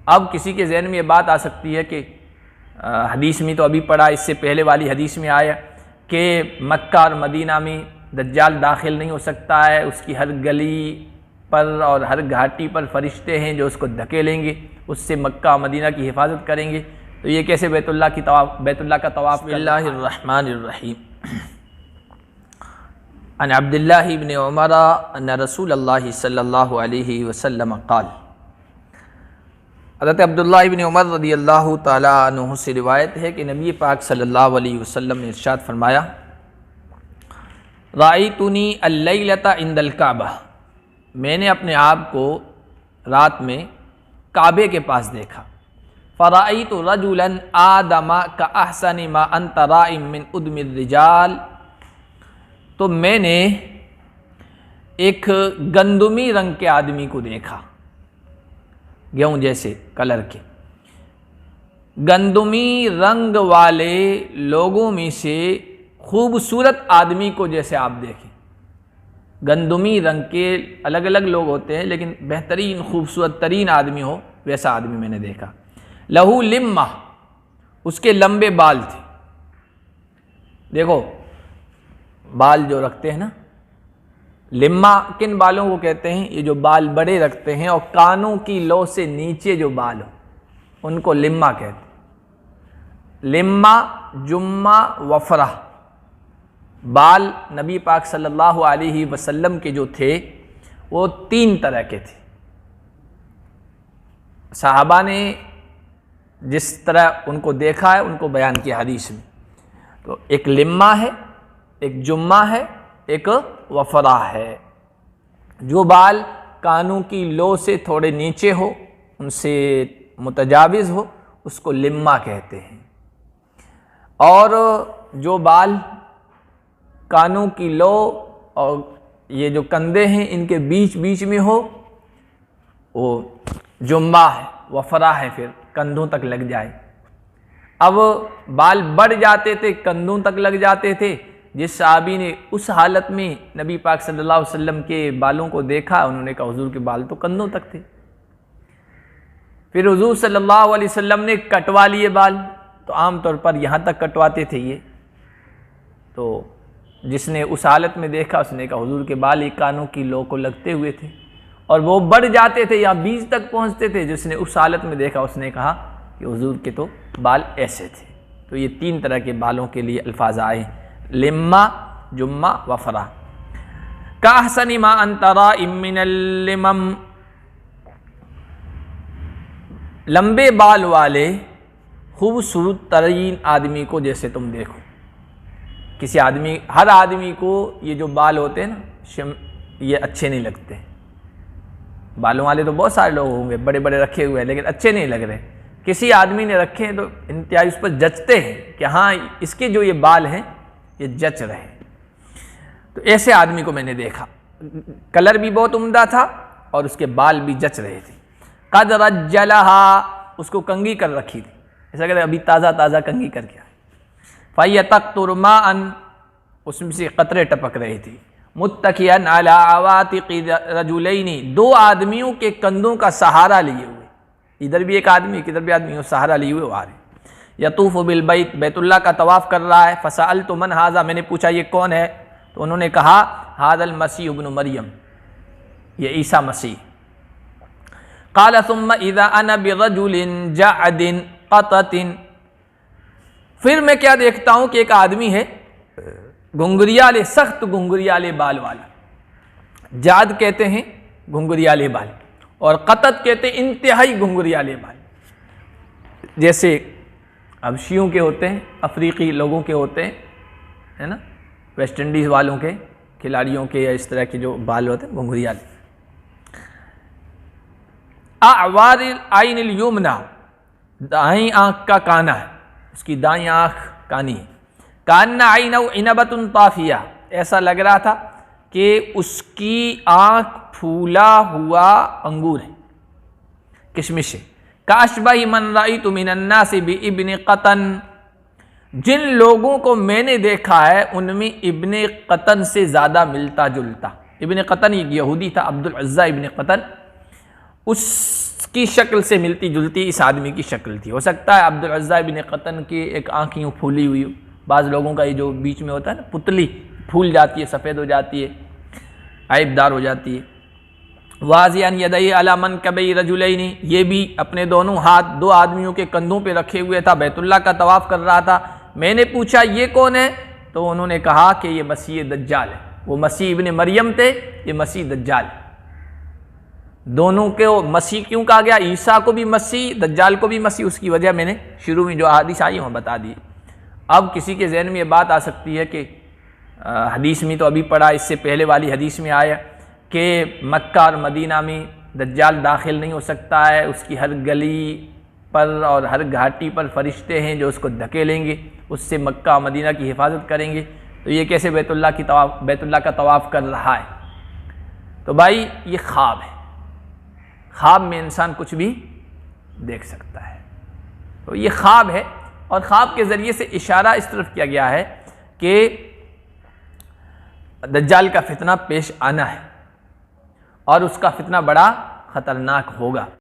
अब किसी के जहन में ये बात आ सकती है कि हदीस में तो अभी पढ़ा, इससे पहले वाली हदीस में आया कि मक्का और मदीना में दज्जाल दाखिल नहीं हो सकता है, उसकी हर गली पर और हर घाटी पर फरिश्ते हैं जो उसको धकेलेंगे, उससे मक्का और मदीना की हिफाजत करेंगे। तो ये कैसे बैतुल्लाह का तवाफ़। बिस्मिल्लाहिर्रहमानिर्रहीम। अन अब्दुल्लाह इब्न उमर अन्न रसूलल्लाह सल्लल्लाहु अलैहि वसल्लम क़ाल। हज़रत अब्दुल्लाह इब्न उमर रदियल्लाहु ताला अन्हु से रिवायत है कि नबी पाक सल्लल्लाहु अलैहि वसल्लम ने इरशाद फरमाया, राइतुनी अल्लैलता इंदल काबा, मैंने अपने आप को रात में काबे के पास देखा। फ़राइतु रजुलन आदमा का अहसनी मा अंत राइम मिन उद्मिर रिजाल, तो मैंने एक गंदुमी रंग के आदमी को देखा, गेहूँ जैसे कलर के, गंदुमी रंग वाले लोगों में से खूबसूरत आदमी को जैसे आप देखें। गंदुमी रंग के अलग अलग लोग होते हैं, लेकिन बेहतरीन खूबसूरत तरीन आदमी हो वैसा आदमी मैंने देखा। लहू लिम्मा, उसके लंबे बाल थे। देखो बाल जो रखते हैं ना, लिम्मा किन बालों को कहते हैं? ये जो बाल बड़े रखते हैं और कानों की लो से नीचे जो बाल हो उनको लिम्मा कहते हैं। लिम्मा, जुम्मा, वफरा, बाल नबी पाक सल्लल्लाहु अलैहि वसल्लम के जो थे वो 3 तरह के थे। सहाबा ने जिस तरह उनको देखा है उनको बयान किया हदीस में। तो एक लिम्मा है, एक जुम्मा है, एक वफरा है। जो बाल कानों की लो से थोड़े नीचे हो, उनसे मुतजाविज़ हो, उसको लिम्मा कहते हैं। और जो बाल कानों की लो और ये जो कंधे हैं इनके बीच बीच में हो वो जुम्मा है, वफरा है, फिर कंधों तक लग जाए। अब बाल बढ़ जाते थे, कंधों तक लग जाते थे। जिस सहाबी ने उस हालत में नबी पाक सल्लल्लाहु अलैहि वसल्लम के बालों को देखा, उन्होंने कहा हुजूर के बाल तो कंधों तक थे। फिर हुजूर सल्लल्लाहु अलैहि वसल्लम ने कटवा लिए बाल, तो आमतौर पर यहाँ तक कटवाते थे ये। तो जिसने उस हालत में देखा उसने कहा हुजूर के बाल ही कानों की लो को लगते हुए थे और वो बढ़ जाते थे या बीच तक पहुँचते थे। जिसने उस हालत में देखा उसने कहा कि हुजूर के तो बाल ऐसे थे। तो ये 3 तरह के बालों के लिए अल्फाज आए, लिम्मा, जुम्मा, वफरा। काहसनी मा अंतरा इमिनल लिमम, लंबे बाल वाले खूबसूरत तरीन आदमी को जैसे तुम देखो। किसी आदमी, हर आदमी को ये जो बाल होते हैं ना, ये अच्छे नहीं लगते। बालों वाले तो बहुत सारे लोग होंगे बड़े बड़े रखे हुए हैं, लेकिन अच्छे नहीं लग रहे। किसी आदमी ने रखे हैं तो इंतहाई उस पर जचते हैं कि हाँ इसके जो ये बाल हैं ये जच रहे हैं। तो ऐसे आदमी को मैंने देखा, कलर भी बहुत उम्दा था और उसके बाल भी जच रहे थे। कद रज्जलहा, उसको कंघी कर रखी थी, ऐसा कहते अभी ताज़ा ताज़ा कंघी करके आए। फ़यतक़तुर माअन, उसमें से कतरे टपक रही थी। मुत्तकियन अला अवातिक़ि रजुलैनि, 2 आदमियों के कंधों का सहारा लिए हुए, इधर भी एक आदमी किधर भी आदमी, सहारा लिए हुए आ रहे। यतूफ़ु बिल बैत, बैतुल्लाह का तवाफ़ कर रहा है। फ़सअलतु मन हाज़ा, मैंने पूछा ये कौन है? तो उन्होंने कहा हाज़ल मसीह इब्न मरियम, ये ईसा मसीह। क़ाल सुम्मा इज़ा अना बिरजुलिन जअदिन क़ततिन, फिर मैं क्या देखता हूँ कि एक आदमी है घुंघरियाले, सख्त घुंघरियाले बाल वाला। जाद कहते हैं घुंघरियाले बाल और क़तत कहते हैं इंतहाई घुंघरियाले बाल। जैसे हबशियों के होते हैं, अफ्रीकी लोगों के होते हैं, है ना, वेस्ट इंडीज़ वालों के खिलाड़ियों के, या इस तरह के जो बाल होते हैं घुंघरियाले। आवारिल आइनिल युमना, दाईं आँख का काना है, उसकी दाईं आँख कानी है। कान्ना आइनौ इनबतुन ताफिया, ऐसा लग रहा था कि उसकी आँख फूला हुआ अंगूर है, किशमिश है। काशबही मन राइतु मिनन नासि बि इब्न क़तन, जिन लोगों को मैंने देखा है उनमें इब्न क़तन से ज़्यादा मिलता जुलता। इब्न क़तन एक यहूदी था, अब्दुल अज़्ज़ा इब्न क़तन, उस उसकी शक्ल से मिलती जुलती इस आदमी की शक्ल थी। हो सकता है अब्दुल अज़्ज़ा बिन क़तन की एक आँख यूँ फूली हुई हो, बाज़ लोगों का ये जो बीच में होता है ना पुतली फूल जाती है, सफ़ेद हो जाती है, ऐबदार हो जाती है। वाज़ियान यदई अला मनकबई रजुलैनी, ये भी अपने दोनों हाथ दो आदमियों के कंधों पे रखे हुए था, बैतुल्लाह का तवाफ़ कर रहा था। मैंने पूछा ये कौन है, तो उन्होंने कहा कि ये मसीह दज्जाल है। वो मसीह इब्ने मरियम थे, ये मसीह दज्जाल है। दोनों के मसीह क्यों कहा गया, ईसा को भी मसीह, दज्जाल को भी मसीह, उसकी वजह मैंने शुरू में जो हदीस आई वहाँ बता दी। अब किसी के जहन में ये बात आ सकती है कि हदीस में तो अभी पढ़ा, इससे पहले वाली हदीस में आया कि मक्का और मदीना में दज्जाल दाखिल नहीं हो सकता है, उसकी हर गली पर और हर घाटी पर फरिश्ते हैं जो उसको धकेलेंगे, उससे मक्का और मदीना की हिफाजत करेंगे। तो ये कैसे बैतुल्लाह का तवाफ़ कर रहा है। तो भाई ये ख्वाब है, ख्वाब में इंसान कुछ भी देख सकता है। तो ये ख्वाब है और ख्वाब के ज़रिए से इशारा इस तरफ किया गया है कि दज्जाल का फितना पेश आना है और उसका फितना बड़ा ख़तरनाक होगा।